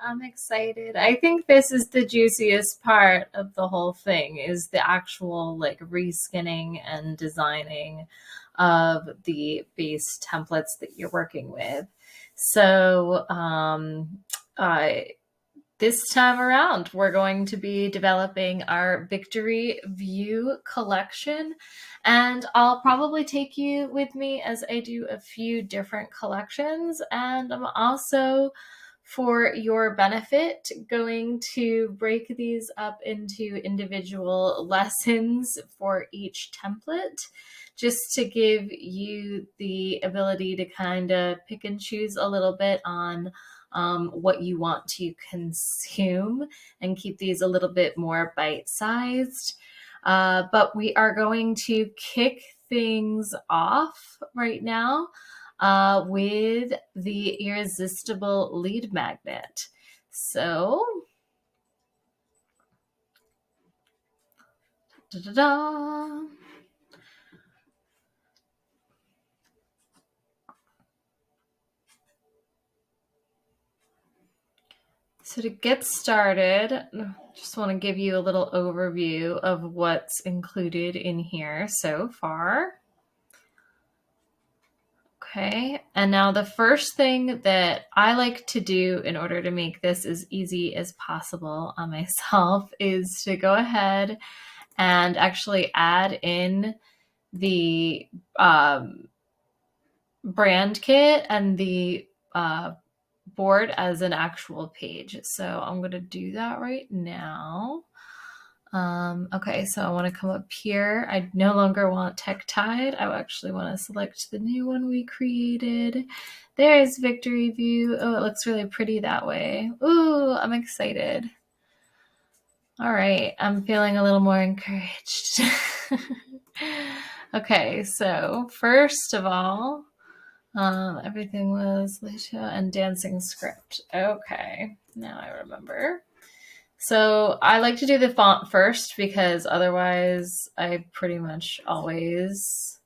I'm excited. I think this is the juiciest part of the whole thing is the actual like reskinning and designing of the base templates that you're working with. So, I this time around, we're going to be developing our Victory View collection, and I'll probably take you with me as I do a few different collections. And I'm also, for your benefit, going to break these up into individual lessons for each template, just to give you the ability to kind of pick and choose a little bit on what you want to consume and keep these a little bit more bite-sized. But we are going to kick things off right now with the irresistible lead magnet. So, da-da-da. So to get started, just want to give you a little overview of what's included in here so far. Okay, and now the first thing that I like to do in order to make this as easy as possible on myself is to go ahead and actually add in the brand kit and the board as an actual page. So I'm going to do that right now. Okay, so I want to come up here. I no longer want Tech-Tide. I actually want to select the new one we created. There's Victory View. Oh, it looks really pretty that way. Ooh, I'm excited. All right, I'm feeling a little more encouraged. Okay, so first of all, everything was Lucia and dancing script. Okay, now I remember. So I like to do the font first because otherwise I pretty much always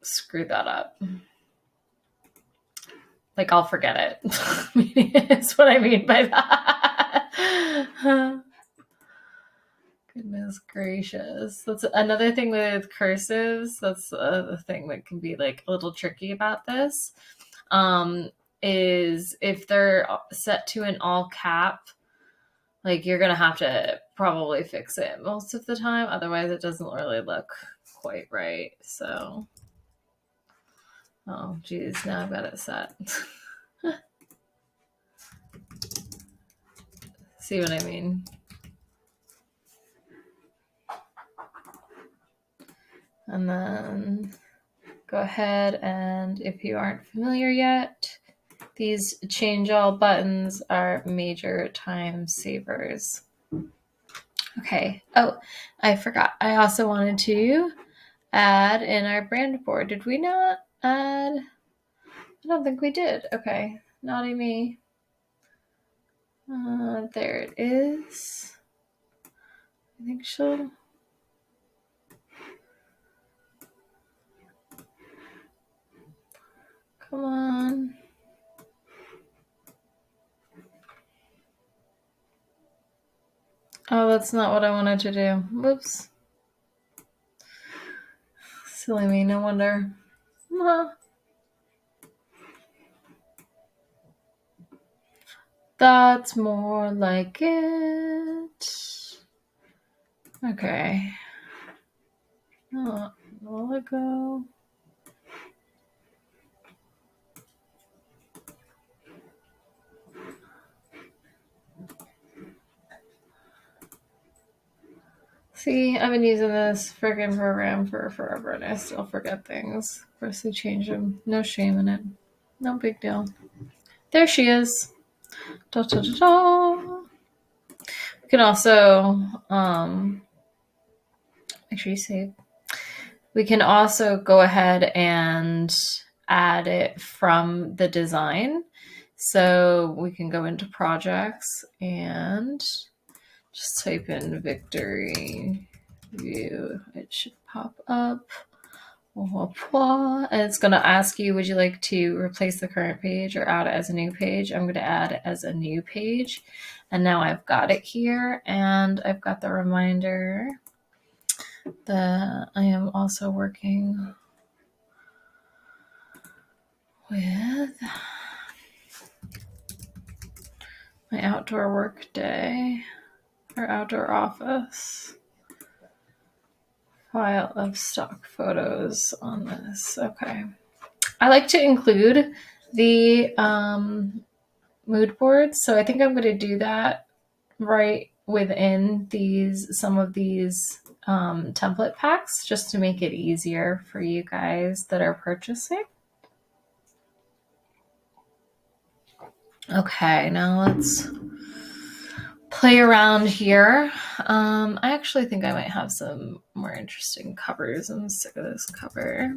screw that up. Like I'll forget it. That's what I mean by that. Goodness gracious. That's another thing with cursives. That's the thing that can be like a little tricky about this. Is if they're set to an all cap, like you're gonna have to probably fix it most of the time, otherwise it doesn't really look quite right. So, oh geez, now I've got it set. See what I mean? And then go ahead, and if you aren't familiar yet, these change all buttons are major time savers. Okay. Oh, I forgot. I also wanted to add in our brand board. Did we not add? I don't think we did. Okay. Naughty me. There it is. I think she'll. Come on. Oh, that's not what I wanted to do. Whoops. Silly me, no wonder. That's more like it. Okay. Oh, I'll let go. See, I've been using this friggin' program for forever and I still forget things. Of course, they change them. No shame in it. No big deal. There she is. Da, da, da, da. We can also, make sure you save. We can also go ahead and add it from the design. So we can go into projects and just type in Victory View. It should pop up. And it's going to ask you, would you like to replace the current page or add it as a new page? I'm going to add it as a new page. And now I've got it here, and I've got the reminder that I am also working with my outdoor work day or outdoor office file of stock photos on this. Okay. I like to include the mood boards, so I think I'm going to do that right within some of these template packs, just to make it easier for you guys that are purchasing. Okay, now let's play around here. I actually think I might have some more interesting covers. I'm sick of this cover.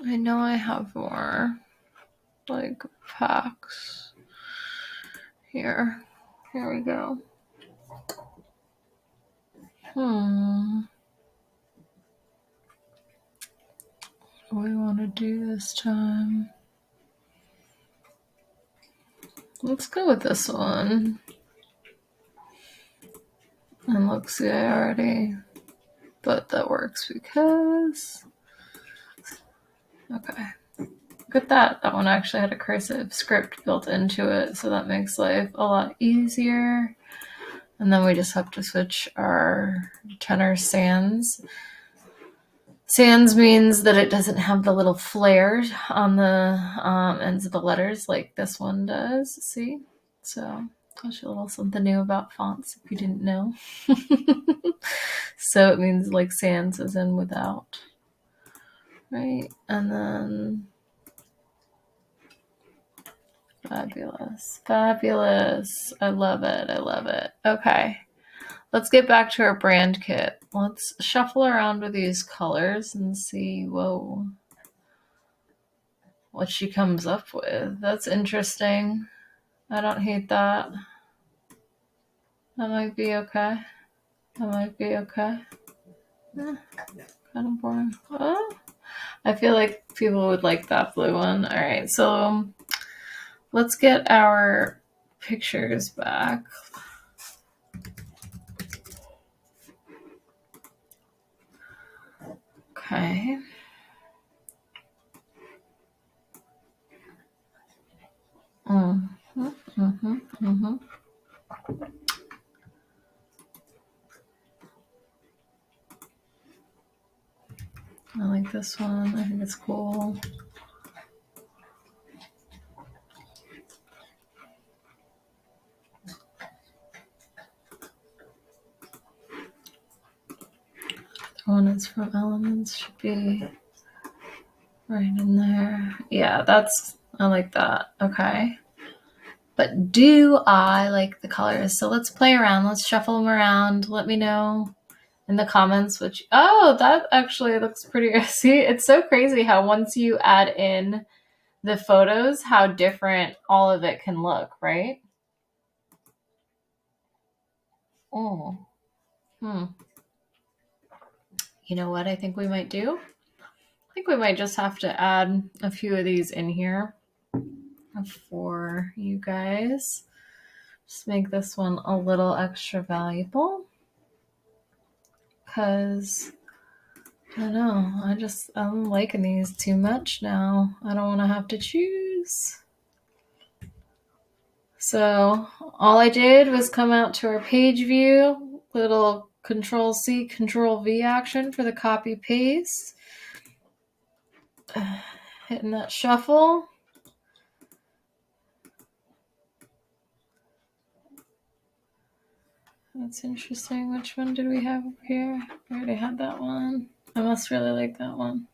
I know I have more like packs here. Here we go. What do we want to do this time? Let's go with this one. And look, see, I already, but that works because, okay. Look at that. That one actually had a cursive script built into it, so that makes life a lot easier. And then we just have to switch our tenor sans. Sans means that it doesn't have the little flares on the ends of the letters like this one does. See? So I'll show you a little something new about fonts if you didn't know. So it means like sans as in without. Right? And then fabulous. Fabulous. I love it. I love it. Okay. Let's get back to our brand kit. Let's shuffle around with these colors and see, whoa, what she comes up with. That's interesting. I don't hate that. That might be okay. That might be okay. Kind of boring. Oh, I feel like people would like that blue one. All right, so let's get our pictures back. Okay. I like this one. I think it's cool. The one that's from Elements should be right in there. Yeah, I like that. Okay. But do I like the colors? So let's play around. Let's shuffle them around. Let me know in the comments oh, that actually looks pretty. See, it's so crazy how once you add in the photos, how different all of it can look, right? Oh. You know what I think we might do? I think we might just have to add a few of these in here for you guys. Just make this one a little extra valuable. Because, I don't know, I'm liking these too much now. I don't want to have to choose. So all I did was come out to our page view, little Control-C, Control-V action for the copy paste. Hitting that shuffle. That's interesting. Which one did we have up here? We already had that one. I must really like that one.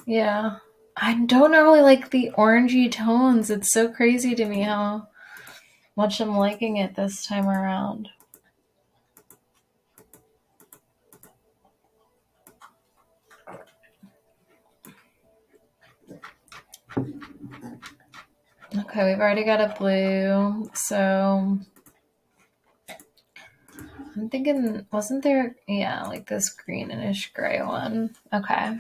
Yeah. I don't normally like the orangey tones. It's so crazy to me how much I'm liking it this time around. Okay, we've already got a blue, so I'm thinking, wasn't there, yeah, like this greenish gray one. Okay.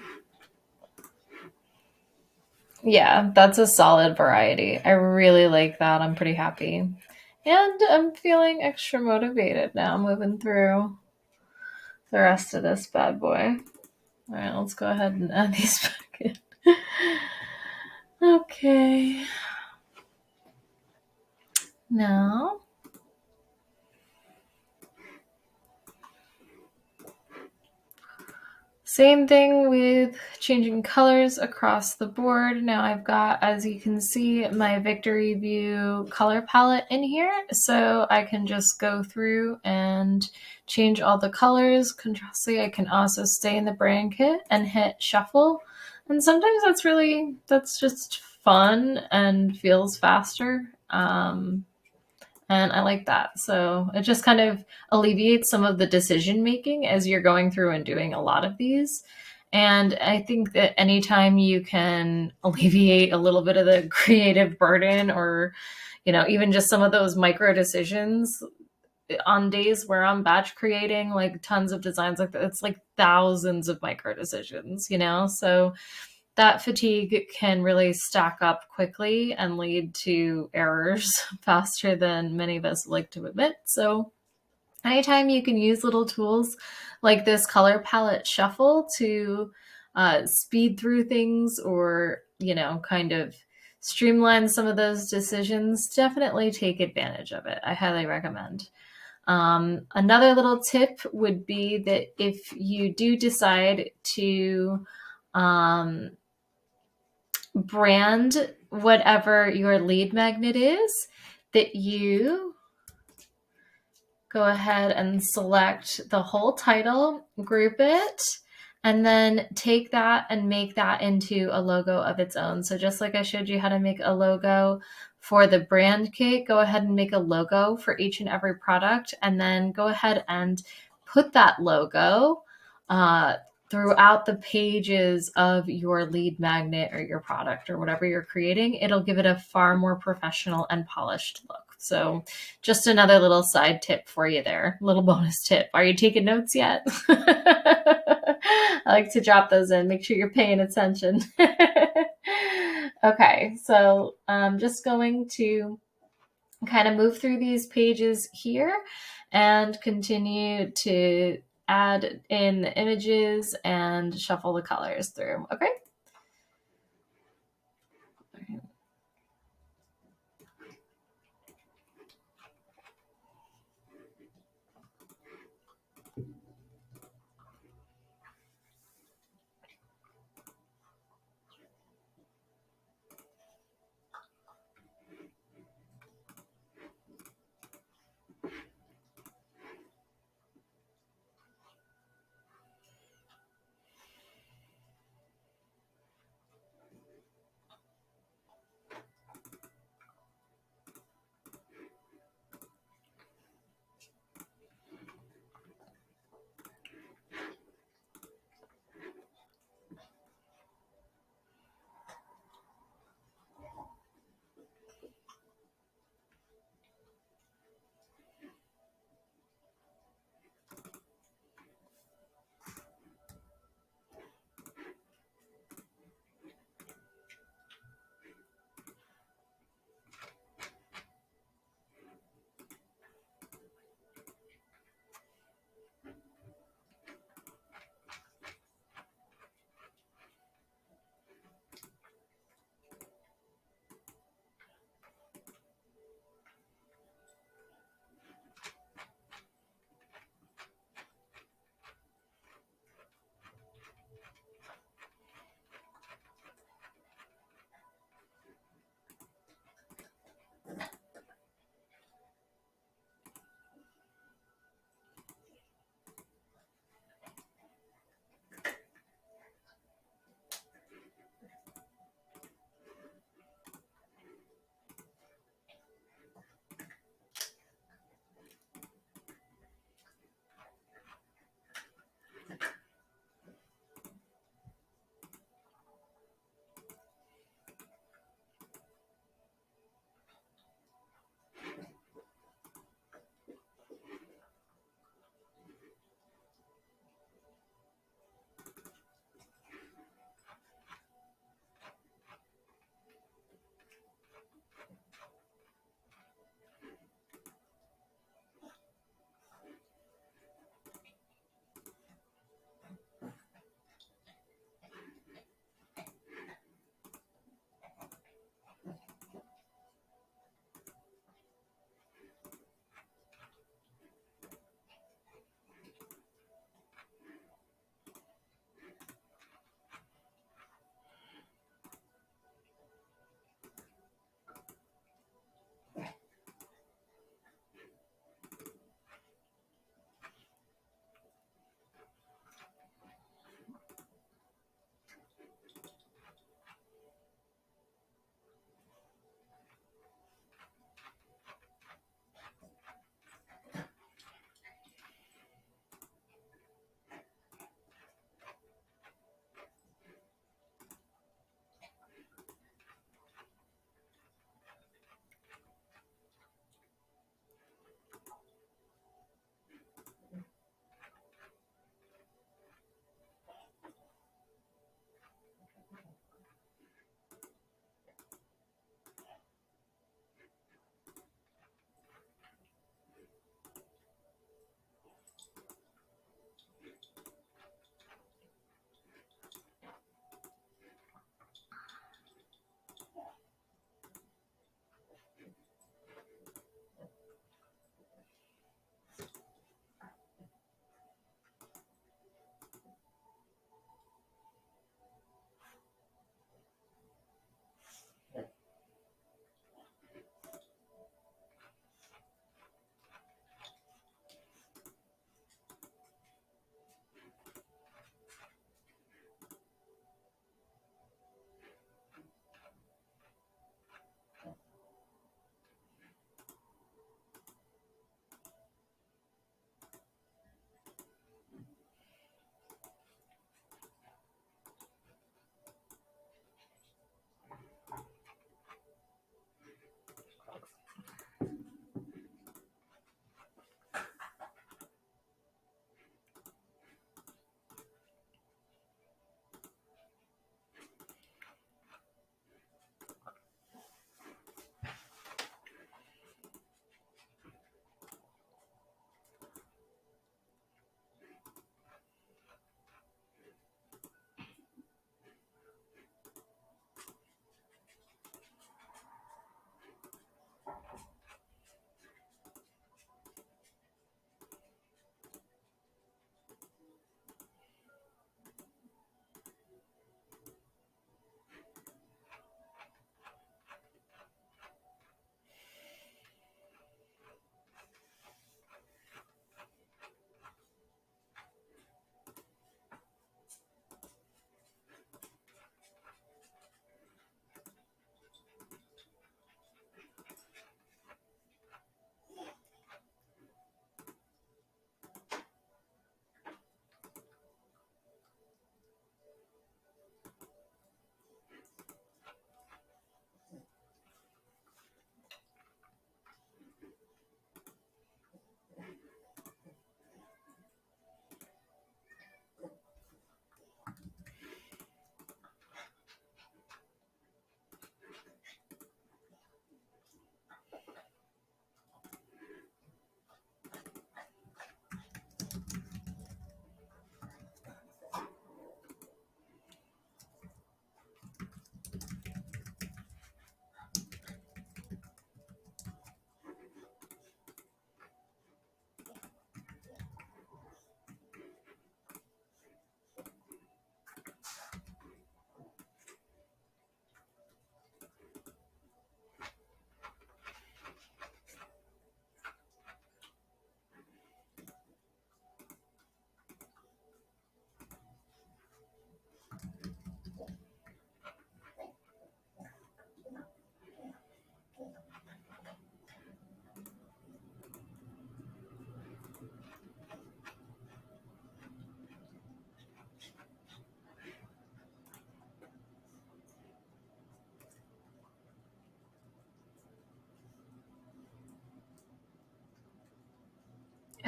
Yeah, that's a solid variety. I really like that. I'm pretty happy. And I'm feeling extra motivated now moving through the rest of this bad boy. All right, let's go ahead and add these back in. Okay. Now, same thing with changing colors across the board. Now I've got, as you can see, my Victory View color palette in here. So I can just go through and change all the colors. Conversely, I can also stay in the brand kit and hit shuffle. And sometimes that's just fun and feels faster. And I like that. So it just kind of alleviates some of the decision making as you're going through and doing a lot of these. And I think that anytime you can alleviate a little bit of the creative burden, or, even just some of those micro decisions on days where I'm batch creating like tons of designs like that, it's like thousands of micro decisions. So that fatigue can really stack up quickly and lead to errors faster than many of us like to admit. So, anytime you can use little tools like this color palette shuffle to speed through things, or, kind of streamline some of those decisions, definitely take advantage of it. I highly recommend. Another little tip would be that if you do decide to um, brand whatever your lead magnet is, that you go ahead and select the whole title, group it, and then take that and make that into a logo of its own. So just like I showed you how to make a logo for the brand kit, go ahead and make a logo for each and every product, and then go ahead and put that logo throughout the pages of your lead magnet or your product or whatever you're creating. It'll give it a far more professional and polished look. So just another little side tip for you there, little bonus tip. Are you taking notes yet? I like to drop those in. Make sure you're paying attention. Okay, so I'm just going to kind of move through these pages here and continue to add in the images and shuffle the colors through. Okay.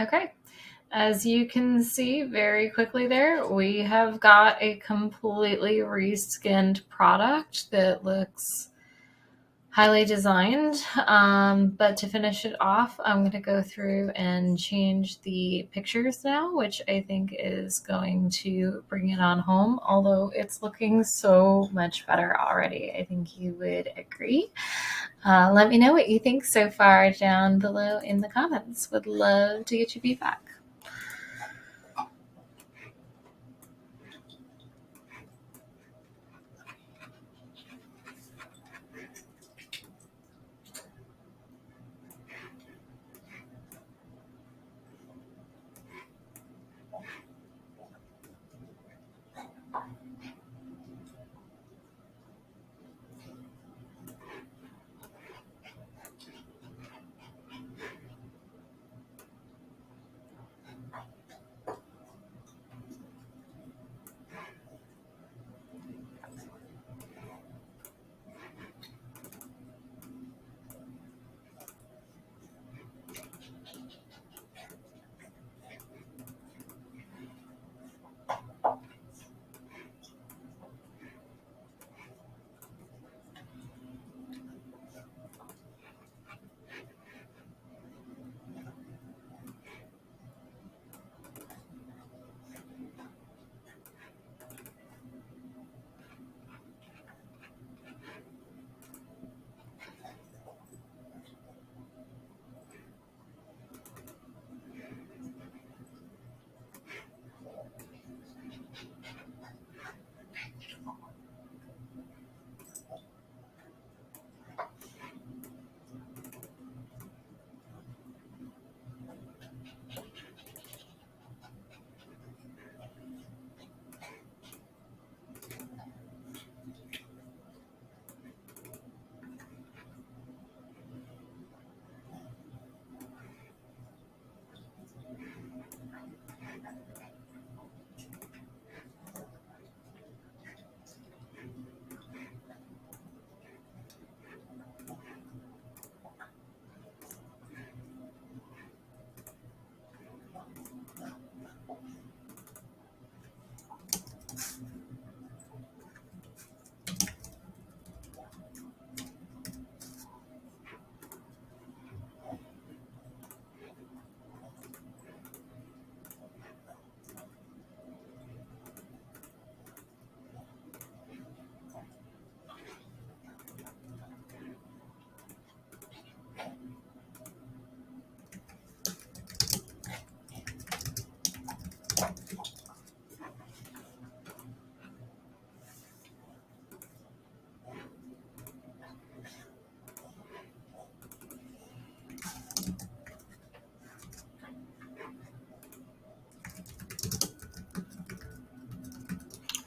Okay. As you can see very quickly there, we have got a completely reskinned product that looks highly designed. But to finish it off, I'm going to go through and change the pictures now, which I think is going to bring it on home, although it's looking so much better already. I think you would agree. Let me know what you think so far down below in the comments. Would love to get your feedback.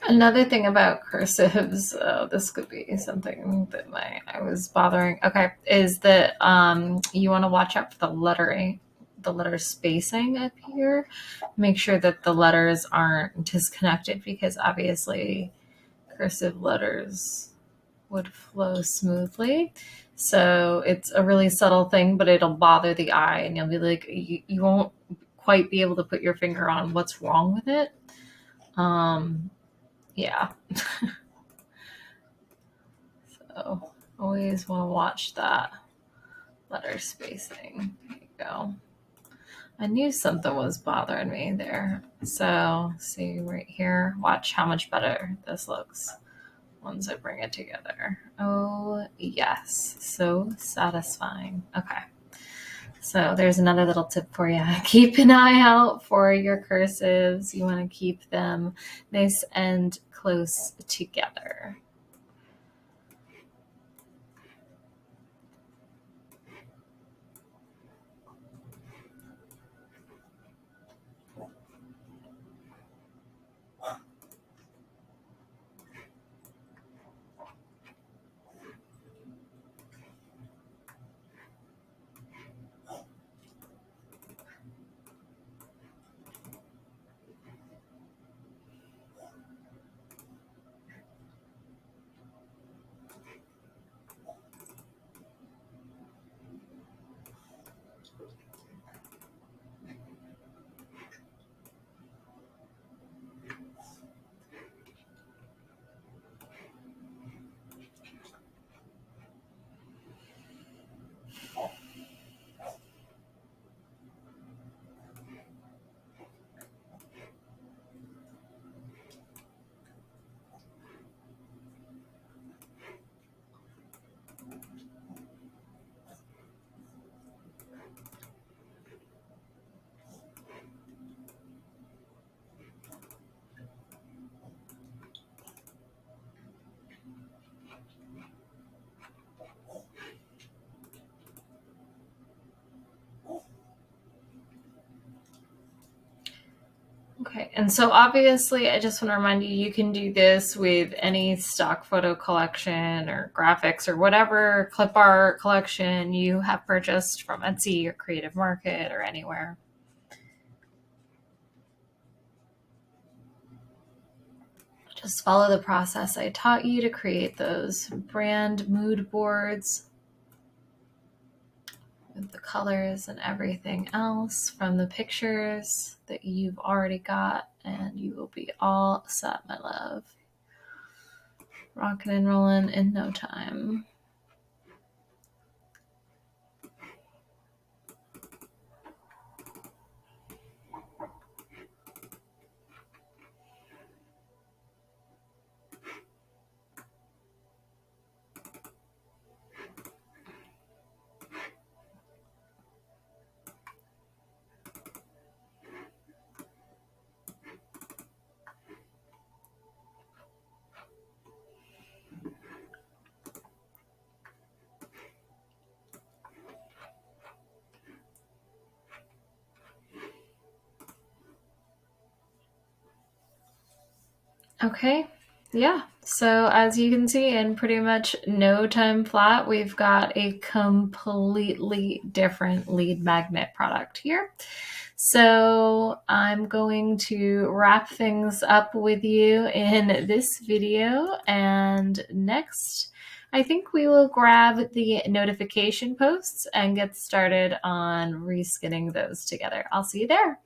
Another thing about cursives, this could be something that I was bothering. Okay, is that you want to watch out for the letter spacing up here. Make sure that the letters aren't disconnected because obviously cursive letters would flow smoothly. So it's a really subtle thing, but it'll bother the eye, and you'll be like, you won't quite be able to put your finger on what's wrong with it. Yeah. So always want to watch that letter spacing. There you go. I knew something was bothering me there. So see right here, watch how much better this looks once I bring it together. Oh yes, so satisfying. Okay. So there's another little tip for you. Keep an eye out for your cursives. You want to keep them nice and close together. And so obviously, I just want to remind you, you can do this with any stock photo collection or graphics or whatever clip art collection you have purchased from Etsy or Creative Market or anywhere. Just follow the process I taught you to create those brand mood boards with the colors and everything else from the pictures that you've already got, and you will be all set, my love. Rocking and rolling in no time. Okay, yeah. So as you can see, in pretty much no time flat, we've got a completely different lead magnet product here. So I'm going to wrap things up with you in this video, and next I think we will grab the notification posts and get started on reskinning those together. I'll see you there.